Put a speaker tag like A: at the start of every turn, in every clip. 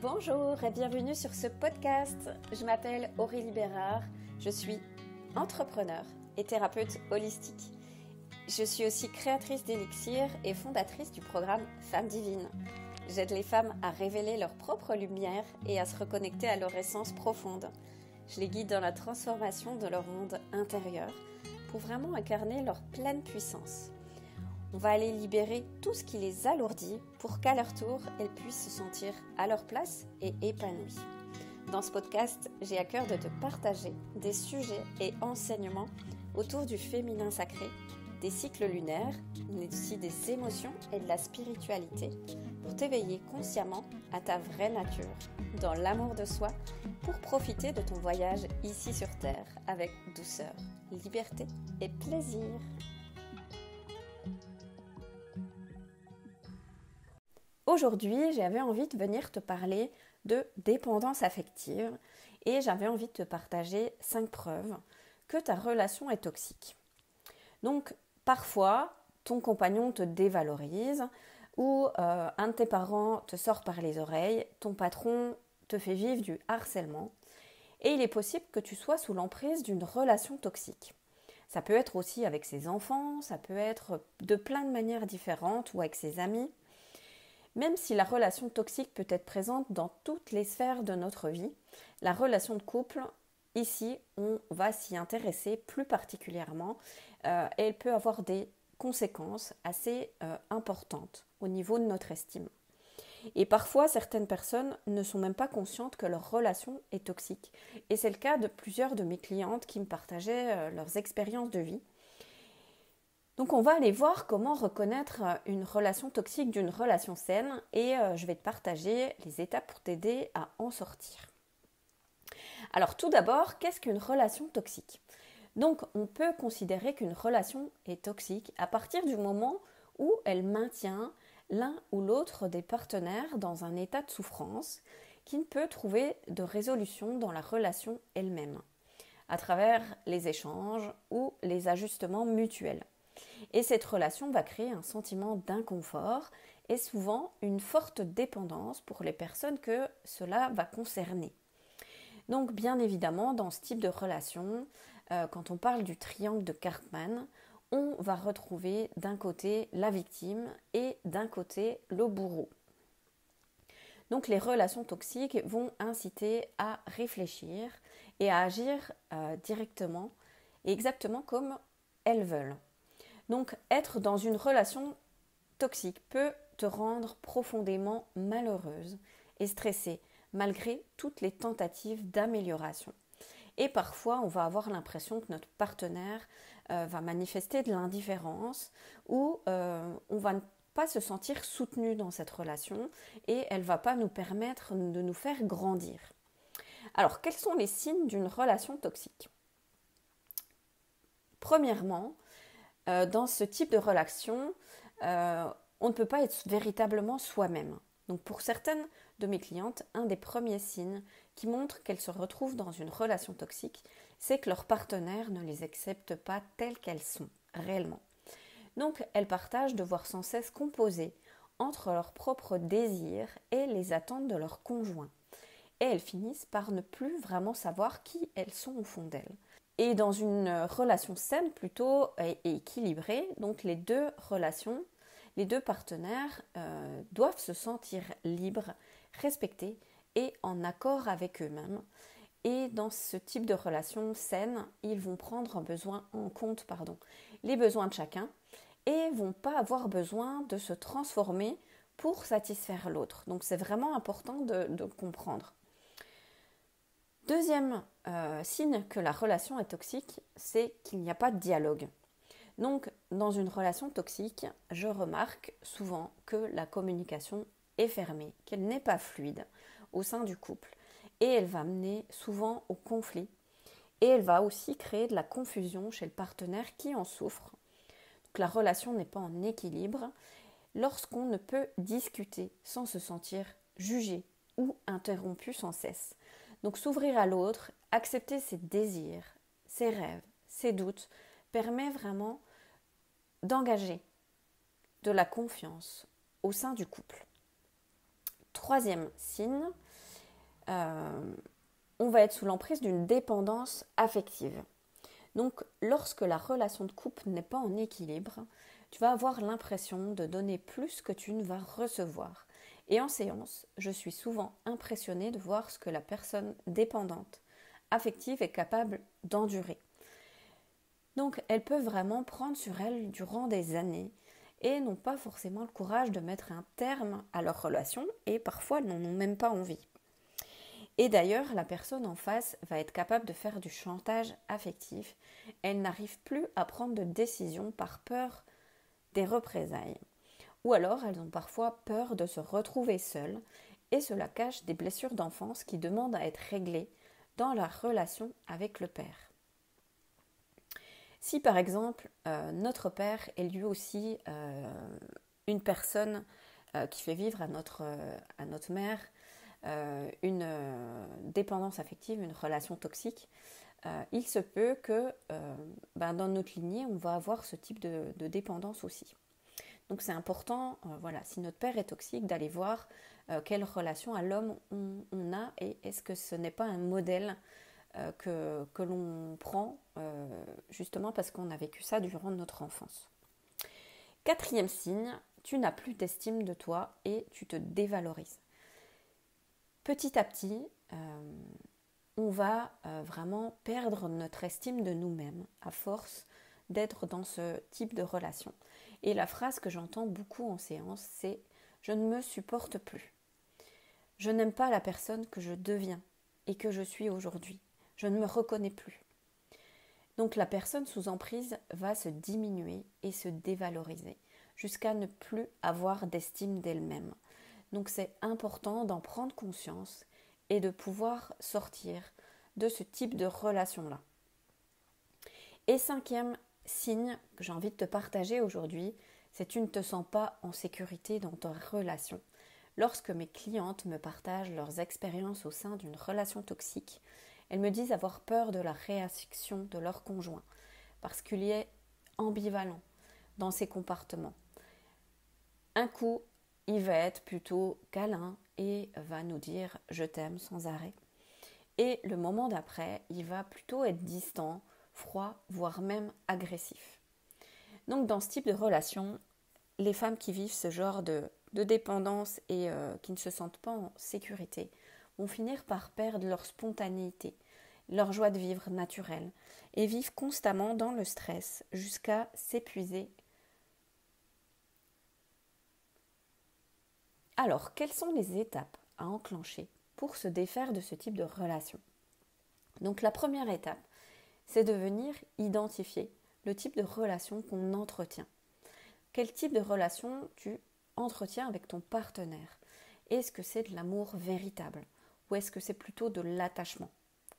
A: Bonjour et bienvenue sur ce podcast. Je m'appelle Aurélie Bérard, je suis entrepreneur et thérapeute holistique. Je suis aussi créatrice d'Elixir et fondatrice du programme Femmes Divines. J'aide les femmes à révéler leur propre lumière et à se reconnecter à leur essence profonde. Je les guide dans la transformation de leur monde intérieur pour vraiment incarner leur pleine puissance. On va aller libérer tout ce qui les alourdit pour qu'à leur tour, elles puissent se sentir à leur place et épanouies. Dans ce podcast, j'ai à cœur de te partager des sujets et enseignements autour du féminin sacré, des cycles lunaires, mais aussi des émotions et de la spiritualité pour t'éveiller consciemment à ta vraie nature, dans l'amour de soi, pour profiter de ton voyage ici sur Terre avec douceur, liberté et plaisir. Aujourd'hui, j'avais envie de venir te parler de dépendance affective et j'avais envie de te partager 5 preuves que ta relation est toxique. Donc, parfois, ton compagnon te dévalorise ou un de tes parents te sort par les oreilles, ton patron te fait vivre du harcèlement et il est possible que tu sois sous l'emprise d'une relation toxique. Ça peut être aussi avec ses enfants, ça peut être de plein de manières différentes ou avec ses amis. Même si la relation toxique peut être présente dans toutes les sphères de notre vie, la relation de couple, ici, on va s'y intéresser plus particulièrement et elle peut avoir des conséquences assez importantes au niveau de notre estime. Et parfois, certaines personnes ne sont même pas conscientes que leur relation est toxique. Et c'est le cas de plusieurs de mes clientes qui me partageaient leurs expériences de vie. Donc on va aller voir comment reconnaître une relation toxique d'une relation saine et je vais te partager les étapes pour t'aider à en sortir. Alors tout d'abord, qu'est-ce qu'une relation toxique ? Donc on peut considérer qu'une relation est toxique à partir du moment où elle maintient l'un ou l'autre des partenaires dans un état de souffrance qui ne peut trouver de résolution dans la relation elle-même, à travers les échanges ou les ajustements mutuels. Et cette relation va créer un sentiment d'inconfort et souvent une forte dépendance pour les personnes que cela va concerner. Donc bien évidemment, dans ce type de relation, quand on parle du triangle de Karpman, on va retrouver d'un côté la victime et d'un côté le bourreau. Donc les relations toxiques vont inciter à réfléchir et à agir directement et exactement comme elles veulent. Donc, être dans une relation toxique peut te rendre profondément malheureuse et stressée, malgré toutes les tentatives d'amélioration. Et parfois, on va avoir l'impression que notre partenaire va manifester de l'indifférence ou on ne va pas se sentir soutenu dans cette relation et elle ne va pas nous permettre de nous faire grandir. Alors, quels sont les signes d'une relation toxique ? Premièrement, dans ce type de relation, on ne peut pas être véritablement soi-même. Donc pour certaines de mes clientes, un des premiers signes qui montre qu'elles se retrouvent dans une relation toxique, c'est que leur partenaire ne les accepte pas telles qu'elles sont, réellement. Donc elles partagent devoir sans cesse composer entre leurs propres désirs et les attentes de leur conjoint. Et elles finissent par ne plus vraiment savoir qui elles sont au fond d'elles. Et dans une relation saine plutôt et équilibrée, donc les deux partenaires doivent se sentir libres, respectés et en accord avec eux-mêmes. Et dans ce type de relation saine, ils vont prendre en compte les besoins de chacun et vont pas avoir besoin de se transformer pour satisfaire l'autre. Donc c'est vraiment important de comprendre. Deuxième signe que la relation est toxique, c'est qu'il n'y a pas de dialogue. Donc, dans une relation toxique, je remarque souvent que la communication est fermée, qu'elle n'est pas fluide au sein du couple. Et elle va mener souvent au conflit. Et elle va aussi créer de la confusion chez le partenaire qui en souffre. Donc, la relation n'est pas en équilibre lorsqu'on ne peut discuter sans se sentir jugé ou interrompu sans cesse. Donc s'ouvrir à l'autre, accepter ses désirs, ses rêves, ses doutes, permet vraiment d'engager de la confiance au sein du couple. Troisième signe, on va être sous l'emprise d'une dépendance affective. Donc, lorsque la relation de couple n'est pas en équilibre, tu vas avoir l'impression de donner plus que tu ne vas recevoir. Et en séance, je suis souvent impressionnée de voir ce que la personne dépendante, affective, est capable d'endurer. Donc, elle peut vraiment prendre sur elle durant des années et n'ont pas forcément le courage de mettre un terme à leur relation et parfois elles n'en ont même pas envie. Et d'ailleurs, la personne en face va être capable de faire du chantage affectif. Elle n'arrive plus à prendre de décision par peur des représailles. Ou alors, elles ont parfois peur de se retrouver seules et cela cache des blessures d'enfance qui demandent à être réglées dans la relation avec le père. Si par exemple, notre père est lui aussi une personne qui fait vivre à notre mère une dépendance affective, une relation toxique, il se peut que dans notre lignée, on va avoir ce type de dépendance aussi. Donc c'est important, si notre père est toxique, d'aller voir quelle relation à l'homme on a et est-ce que ce n'est pas un modèle que l'on prend justement parce qu'on a vécu ça durant notre enfance. Quatrième signe, tu n'as plus d'estime de toi et tu te dévalorises. Petit à petit, on va vraiment perdre notre estime de nous-mêmes à force d'être dans ce type de relation. Et la phrase que j'entends beaucoup en séance, c'est « je ne me supporte plus ». Je n'aime pas la personne que je deviens et que je suis aujourd'hui. Je ne me reconnais plus. Donc la personne sous emprise va se diminuer et se dévaloriser jusqu'à ne plus avoir d'estime d'elle-même. Donc c'est important d'en prendre conscience et de pouvoir sortir de ce type de relation-là. Et cinquième signe que j'ai envie de te partager aujourd'hui, c'est que tu ne te sens pas en sécurité dans ta relation. Lorsque mes clientes me partagent leurs expériences au sein d'une relation toxique, elles me disent avoir peur de la réaction de leur conjoint parce qu'il est ambivalent dans ses comportements. Un coup, il va être plutôt câlin et va nous dire « je t'aime » sans arrêt. Et le moment d'après, il va plutôt être distant, froid, voire même agressif. Donc dans ce type de relation, les femmes qui vivent ce genre de dépendance et qui ne se sentent pas en sécurité vont finir par perdre leur spontanéité, leur joie de vivre naturelle et vivent constamment dans le stress jusqu'à s'épuiser. Alors, quelles sont les étapes à enclencher pour se défaire de ce type de relation ? Donc la première étape, c'est de venir identifier le type de relation qu'on entretient. Quel type de relation tu entretiens avec ton partenaire ? Est-ce que c'est de l'amour véritable ou est-ce que c'est plutôt de l'attachement ?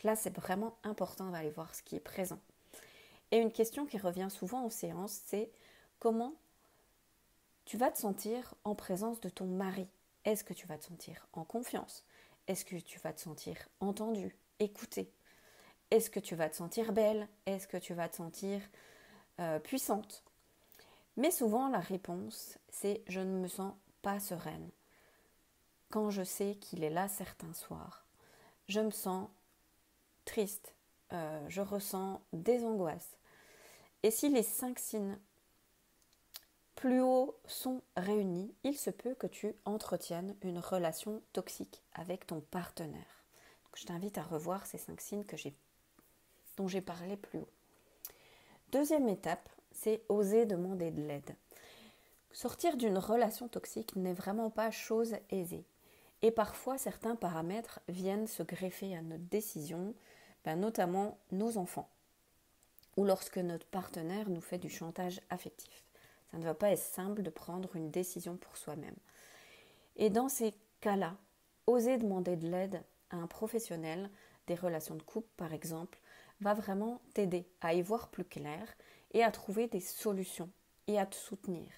A: Là, c'est vraiment important d'aller voir ce qui est présent. Et une question qui revient souvent en séance, c'est comment tu vas te sentir en présence de ton mari. Est-ce que tu vas te sentir en confiance ? Est-ce que tu vas te sentir entendu, écouté ? Est-ce que tu vas te sentir belle ? Est-ce que tu vas te sentir puissante ? Mais souvent, la réponse, c'est « je ne me sens pas sereine ». Quand je sais qu'il est là certains soirs, je me sens triste, je ressens des angoisses. Et si les 5 signes plus hauts sont réunis, il se peut que tu entretiennes une relation toxique avec ton partenaire. Donc, je t'invite à revoir ces 5 signes dont j'ai parlé plus haut. Deuxième étape, c'est oser demander de l'aide. Sortir d'une relation toxique n'est vraiment pas chose aisée. Et parfois, certains paramètres viennent se greffer à notre décision, notamment nos enfants, ou lorsque notre partenaire nous fait du chantage affectif. Ça ne va pas être simple de prendre une décision pour soi-même. Et dans ces cas-là, oser demander de l'aide à un professionnel des relations de couple, par exemple, va vraiment t'aider à y voir plus clair et à trouver des solutions et à te soutenir.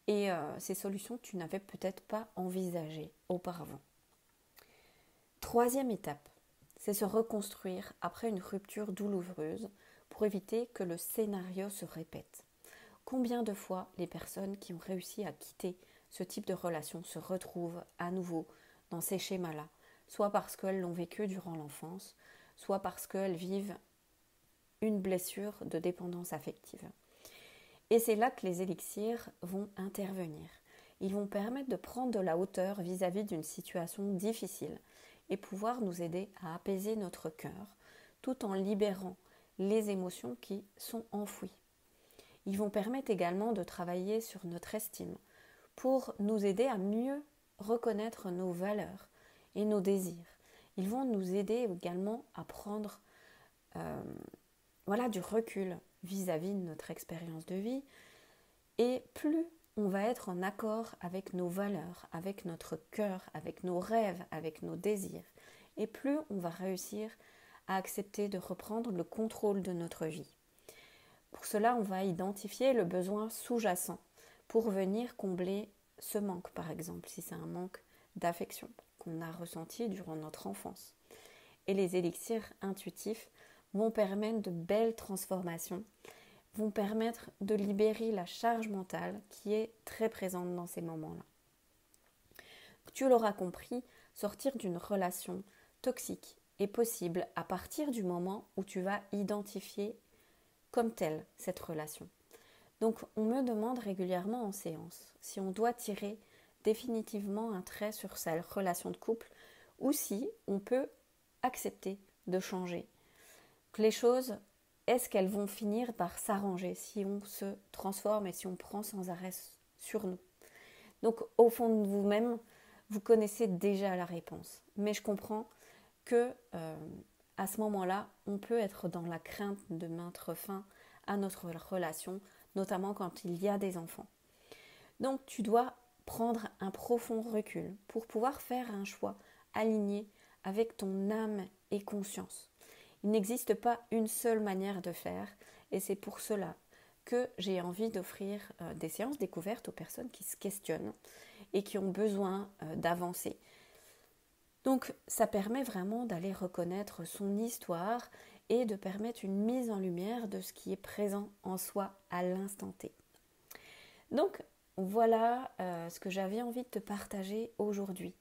A: Et ces solutions, tu n'avais peut-être pas envisagées auparavant. Troisième étape, c'est se reconstruire après une rupture douloureuse pour éviter que le scénario se répète. Combien de fois les personnes qui ont réussi à quitter ce type de relation se retrouvent à nouveau dans ces schémas-là, soit parce qu'elles l'ont vécu durant l'enfance, soit parce qu'elles vivent une blessure de dépendance affective. Et c'est là que les élixirs vont intervenir. Ils vont permettre de prendre de la hauteur vis-à-vis d'une situation difficile et pouvoir nous aider à apaiser notre cœur tout en libérant les émotions qui sont enfouies. Ils vont permettre également de travailler sur notre estime pour nous aider à mieux reconnaître nos valeurs et nos désirs. Ils vont nous aider également à prendre du recul vis-à-vis de notre expérience de vie. Et plus on va être en accord avec nos valeurs, avec notre cœur, avec nos rêves, avec nos désirs, et plus on va réussir à accepter de reprendre le contrôle de notre vie. Pour cela, on va identifier le besoin sous-jacent pour venir combler ce manque, par exemple, si c'est un manque d'affection qu'on a ressenti durant notre enfance. Et les élixirs intuitifs vont permettre de belles transformations, vont permettre de libérer la charge mentale qui est très présente dans ces moments-là. Tu l'auras compris, sortir d'une relation toxique est possible à partir du moment où tu vas identifier comme telle cette relation. Donc on me demande régulièrement en séance si on doit tirer définitivement un trait sur sa relation de couple ou si on peut accepter de changer. Que les choses, est-ce qu'elles vont finir par s'arranger si on se transforme et si on prend sans arrêt sur nous? Donc au fond de vous-même, vous connaissez déjà la réponse. Mais je comprends que à ce moment-là, on peut être dans la crainte de mettre fin à notre relation, notamment quand il y a des enfants. Donc tu dois prendre un profond recul pour pouvoir faire un choix aligné avec ton âme et conscience. Il n'existe pas une seule manière de faire et c'est pour cela que j'ai envie d'offrir des séances découvertes aux personnes qui se questionnent et qui ont besoin d'avancer. Donc ça permet vraiment d'aller reconnaître son histoire et de permettre une mise en lumière de ce qui est présent en soi à l'instant T. Donc voilà ce que j'avais envie de te partager aujourd'hui.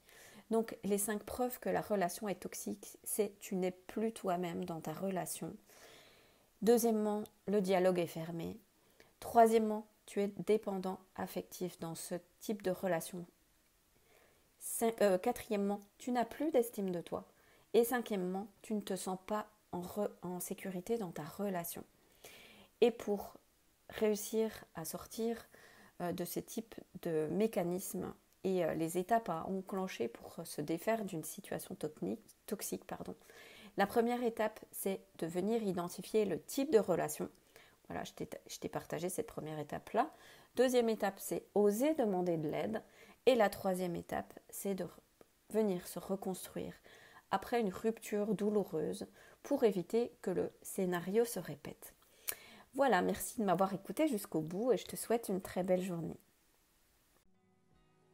A: Donc les 5 preuves que la relation est toxique, c'est tu n'es plus toi-même dans ta relation. Deuxièmement, le dialogue est fermé. Troisièmement, tu es dépendant affectif dans ce type de relation. Quatrièmement, tu n'as plus d'estime de toi. Et cinquièmement, tu ne te sens pas en sécurité dans ta relation. Et pour réussir à sortir de ce type de mécanismes et les étapes à enclencher pour se défaire d'une situation toxique, la première étape, c'est de venir identifier le type de relation. Voilà, je t'ai partagé cette première étape-là. Deuxième étape, c'est oser demander de l'aide. Et la troisième étape, c'est de venir se reconstruire après une rupture douloureuse pour éviter que le scénario se répète. Voilà, merci de m'avoir écouté jusqu'au bout et je te souhaite une très belle journée.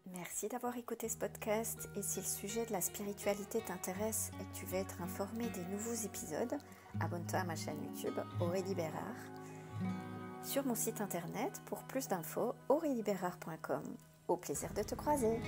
B: Merci d'avoir écouté ce podcast et si le sujet de la spiritualité t'intéresse et que tu veux être informé des nouveaux épisodes, abonne-toi à ma chaîne YouTube Aurélie Bérard. Sur mon site internet pour plus d'infos aureliebérard.com. Au plaisir de te croiser.